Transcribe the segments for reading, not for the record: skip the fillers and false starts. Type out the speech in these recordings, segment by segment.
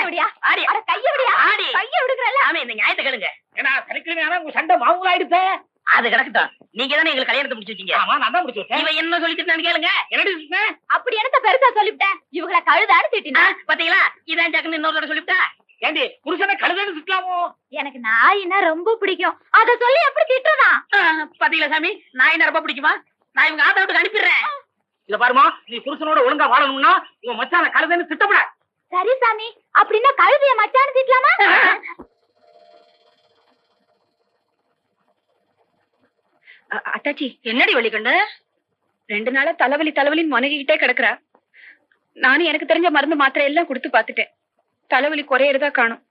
விடியா ஆடி அட கைய விடியா ஆடி கைய விடுங்கறல ஆமே இந்த ஞாயத்தை கேளுங்க ஏன்னா சனிக்கிழமை ஆனா உங்க சண்டை மாவுல ஆயிடுச்சே அது கிடக்கட்டும் நீங்க தானே எங்களுக்கு கல்யாணத்தை முடிச்சு வச்சீங்க ஆமா நான் தான் முடிச்சு வச்சேன் இவன் என்ன சொல்லிட்டு நான் கேளுங்க என்னடி சொன்னேன் அப்படி என்னத்த பெருசா சொல்லிட்டேன் இவங்கள கழுதான்னு திட்டினா பாத்தீங்களா இதான் ஜாக்குன்னு இன்னொரு தடவை சொல்லிட்டேன் ஏண்டி புருஷனை கழுதைன்னு திட்டலாமோ எனக்கு நாயினா ரொம்ப பிடிக்கும் அத சொல்லி எப்படி திட்டுறதா பாத்தீங்களா சாமி நாயினா ரொம்ப பிடிக்குமா நான் இவங்க ஆத்த விட்டு அனுப்பிடுறேன் இத பாருமா நீ புருஷனோட ஒழுங்கா வாழணும்னா உன் மச்சான கழுதைன்னு திட்டப்படாது சரி சாமி அப்படின்னா கழுதைய மச்சான்னு திட்டலாமா அத்தாச்சி என்னடி வலி கண்டு 2 நாளா தலைவலின்னு முனகிக்கிட்டே கிடக்குறா நானும் எனக்கு தெரிஞ்ச மருந்து மாத்திரை எல்லாம் கொடுத்து பாத்துட்டேன் தலைவலி குறையறதா காணும்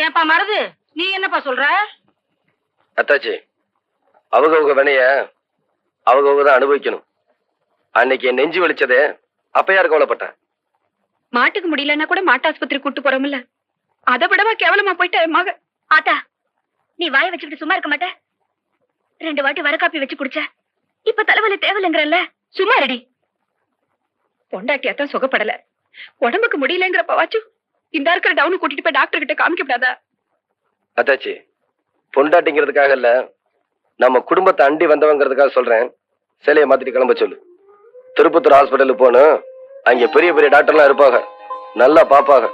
ஏப்பா மருது நீ என்னப்பா சொல்ற அத்தாச்சி அவங்க வினைய அவங்க தான் அனுபவிக்கணும். அன்னைக்கு என் நெஞ்சு வலிச்சது அப்ப யாரு கவலைப்பட்டேன். மாட்டுக்கு முடியலன்னா கூட மாட்டாஸ்பத்திரி கூட்டு போறோம்ல அதை விடவா கேவலமா போயிட்ட மக ஆத்தா நீ வாய வச்சுக்கிட்டு சும்மா இருக்க மாட்ட 2 வாட்டி வர காப்பி வச்சு குடிச்ச இப்ப தலைவலி தேவலைங்கிறல்ல சும்மா ரெடி பொண்டாட்டியாத்தான் சுகப்படல உடம்புக்கு முடியலங்கிறப்ப வாச்சும் இந்த இருக்கிற டவுனு கூட்டிட்டு போய் டாக்டர் கிட்ட காமிக்கப்படாதா? அத்தாச்சி பொண்டாட்டிங்கிறதுக்காக இல்ல நம்ம குடும்பத்தை அண்டி வந்தவங்கிறதுக்காக சொல்றேன். சிலையை மாத்திட்டு கிளம்ப சொல்லு. திருப்பத்தூர் ஹாஸ்பிட்டலுக்கு போகணும். அங்க பெரிய பெரிய டாக்டர்லாம் இருப்பாங்க, நல்லா பாப்பாங்க.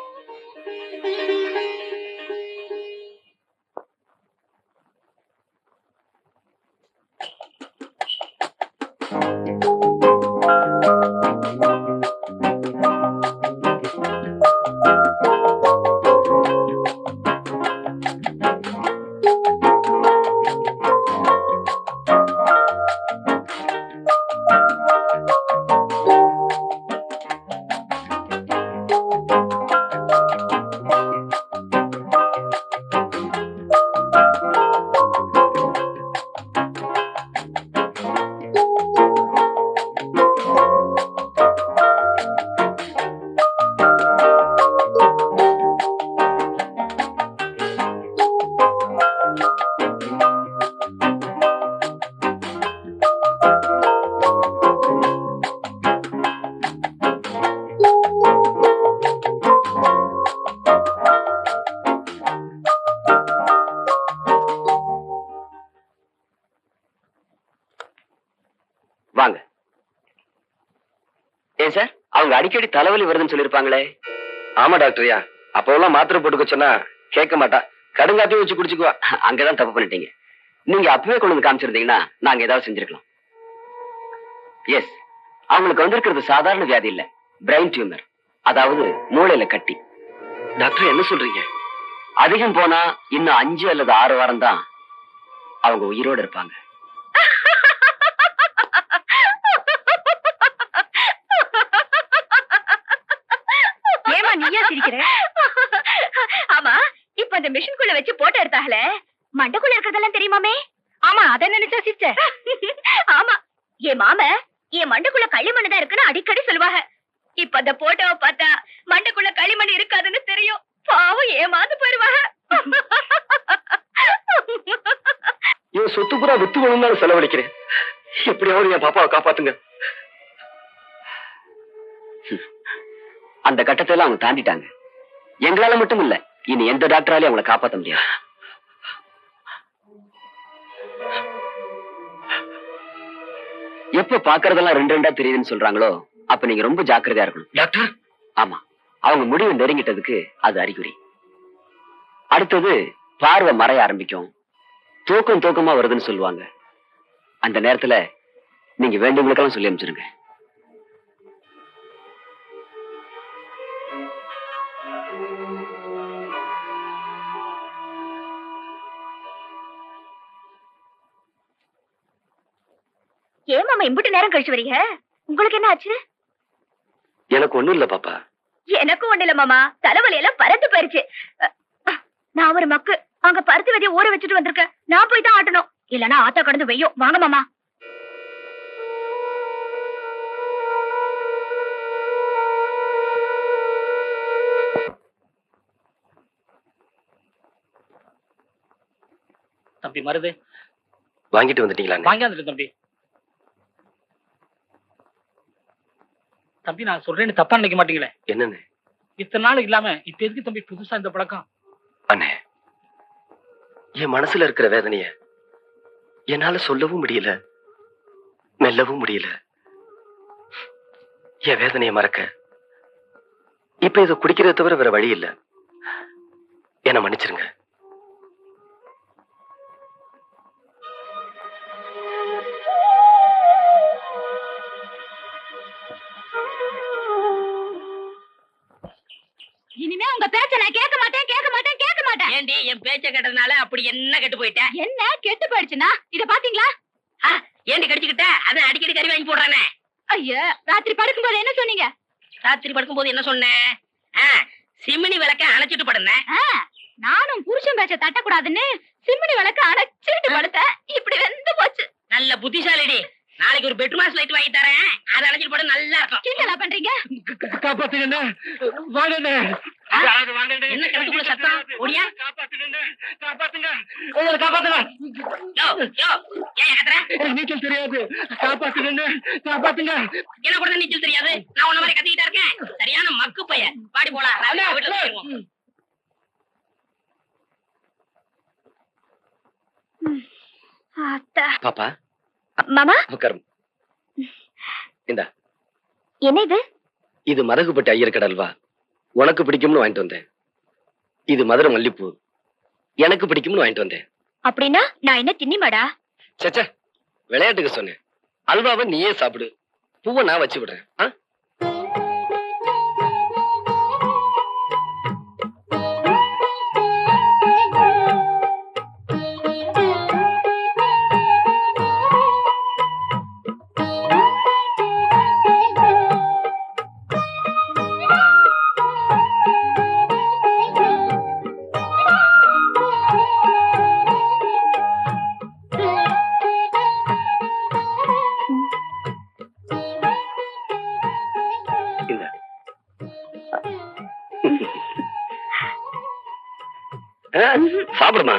வாங்க. ஏன் சார் அவங்க அடிக்கடி தலைவலி வருதுன்னு சொல்லிருப்பாங்களே? ஆமா டாக்டர்யா, அப்போலாம் மாத்திரை போட்டுக்க சொன்னா கேட்க மாட்டா, கடுங்காத்தையும் வச்சு குடிச்சுக்குவா. அங்கதான் தப்பு பண்ணிட்டீங்க. நீங்க அப்பவே கொண்டு வந்து காமிச்சிருந்தீங்கன்னா நாங்க ஏதாவது செஞ்சிருக்கலாம். எஸ், அவங்களுக்கு வந்திருக்கிறது சாதாரண வியாதி இல்ல, பிரெயின் டியூமர், அதாவது மூளையில கட்டி. டாக்டர் என்ன சொல்றீங்க? அதிகம் போனா இன்னும் 5 அல்லது 6 வாரம் தான் அவங்க உயிரோடு இருப்பாங்க. ஆமா, இப்ப அந்த மிஷின்குள்ள வச்சு போட்டோ எடுத்தாங்களே, மண்டக்குள்ள இருக்கிறதெல்லாம் தெரியுமாமே? ஆமா, அத நினைச்சா சிரிச்ச. ஆமா, என் மாம என் மண்டக்குள்ள களிமண் தான் இருக்குன்னு அடிக்கடி சொல்லுவாங்க. இப்ப அந்த போட்டோவை பார்த்தா மண்டக்குள்ள களிமண் இருக்காதுன்னு தெரியும். பாவம் ஏமாந்து போயிருவாங்க. என் சொத்து பூரா வித்து வேணும்னு செலவழிக்கிறேன். எப்படியாவது என் பாப்பாவை காப்பாத்துங்க. அந்த கட்டத்தை எல்லாம் அவங்க தாண்டிட்டாங்க. எங்களால மட்டும் இல்ல, இனி எந்த டாக்டராலையும் அவங்களை காப்பாற்ற முடியாது. எப்ப பாக்குறதெல்லாம் 2 தெரியுதுன்னு சொல்றாங்களோ அப்ப நீங்க ரொம்ப ஜாக்கிரதையா இருக்கணும் டாக்டர். ஆமா, அவங்க முடிவு நெருங்கிட்டதுக்கு அது அறிகுறி. அடுத்தது பார்வை மறைய ஆரம்பிக்கும், தூக்கமா வருதுன்னு சொல்லுவாங்க. அந்த நேரத்துல நீங்க வேண்டியவங்களுக்கெல்லாம் சொல்லி அனுப்பிச்சிருங்க. ஏன் மாமா இம்புட்டு நேரம் கழிச்சு வரீங்க? உங்களுக்கு என்ன ஆச்சு? எனக்கு ஒண்ணும் இல்ல பாப்பா. எனக்கும் ஒண்ணு இல்ல மாமா, தலைவலி எல்லாம் பறந்து போயிருச்சு. நான் ஒரு மக்கு அங்க பருத்தி விதைய ஊற வச்சுட்டு வந்திருக்கேன். நான் போய் தான் ஆட்டணும், இல்லன்னா ஆத்தா கடந்து வெய்யும். வாங்க மாமா. தம்பி மருது வாங்கிட்டு வந்துட்டீங்களா? வாங்கி வந்துட்டு தம்பி. தம்பி நான் சொல்றேன்னு தப்பா நினைக்க மாட்டீங்களே? என்னன்னு? இத்தனை நாள் இல்லாம இப்ப எதுக்கு தம்பி புதுசா இந்த பழக்கம்? அண்ணே, என் மனசுல இருக்கிற வேதனைய என்னால சொல்லவும் முடியல, மெல்லவும் முடியல. என் வேதனையை மறக்க இப்ப இதை குடிக்கிறத தவிர வேற வழி இல்ல. என்ன மன்னிச்சிருங்க. இனிமே உங்க பேச்ச நான் கேட்க மாட்டேன் கேட்க மாட்டேன் கேட்க மாட்டேன். ஏண்டி என் பேச்ச கேட்டதுனால அப்படி என்ன கெட்டு போயிட்டேன்? என்ன கெட்டு போயிடுச்சுன்னா இத பாத்தீங்களா? ஏண்டி கடிச்சுக்கிட்ட? அதான் அடிக்கடி கறி வாங்கி போடுறானே. ஐயா, ராத்திரி படுக்கும்போது என்ன சொன்னீங்க? ராத்திரி படுக்கும்போது என்ன சொன்னேன்? சிமினி விளக்க அணைச்சிட்டு படுனேன். நானும் புருஷன் பேச்ச தட்டக்கூடாதுன்னு சிம்னி விளக்க அணைச்சிட்டு படுத்தேன். இப்படி வெந்து போச்சு. நல்ல புத்திசாலிடி. நாளைக்கு ஒரு பெட்ரூம் லைட் வாங்கி தரேன், அதை அணைச்சிட்டு பட நல்லா இருக்கும். கிண்டலா பண்றீங்க? காப்பாத்துங்க, வாங்க. என்ன கிணத்துக்குள்ள சத்தம்? ஓடியா? காப்பாத்துங்க, காப்பாத்துங்க. யோ யோ, ஏன் கத்துற? நீச்சல் தெரியாது, காப்பாத்துங்க, காப்பாத்துங்க. எனக்கு கூட நீச்சல் தெரியாது. நான் உன்ன மாதிரி கத்திக்கிட்டா இருக்கேன். சரியான மக்கு பையன். பாடி போலாம், வீட்டுல போயிருவோம். அத்தா. பாப்பா மாமா, உட்காரும். இந்தா, என்ன இது? இது மதகுப்பட்டி ஐயர் கடல்வா. உனக்கு பிடிக்கும்னு வாங்கிட்டு வந்தேன். இது மதுரை மல்லிப்பூ, எனக்கு பிடிக்கும்னு வாங்கிட்டு வந்தேன். அப்படின்னா நான் என்ன தின்னிமாடா? சச்சா, விளையாட்டுக்கு சொன்னேன். அல்வாவை நீயே சாப்பிடு, பூவை நான் வச்சு விடுறேன். சாப்பிடுமா?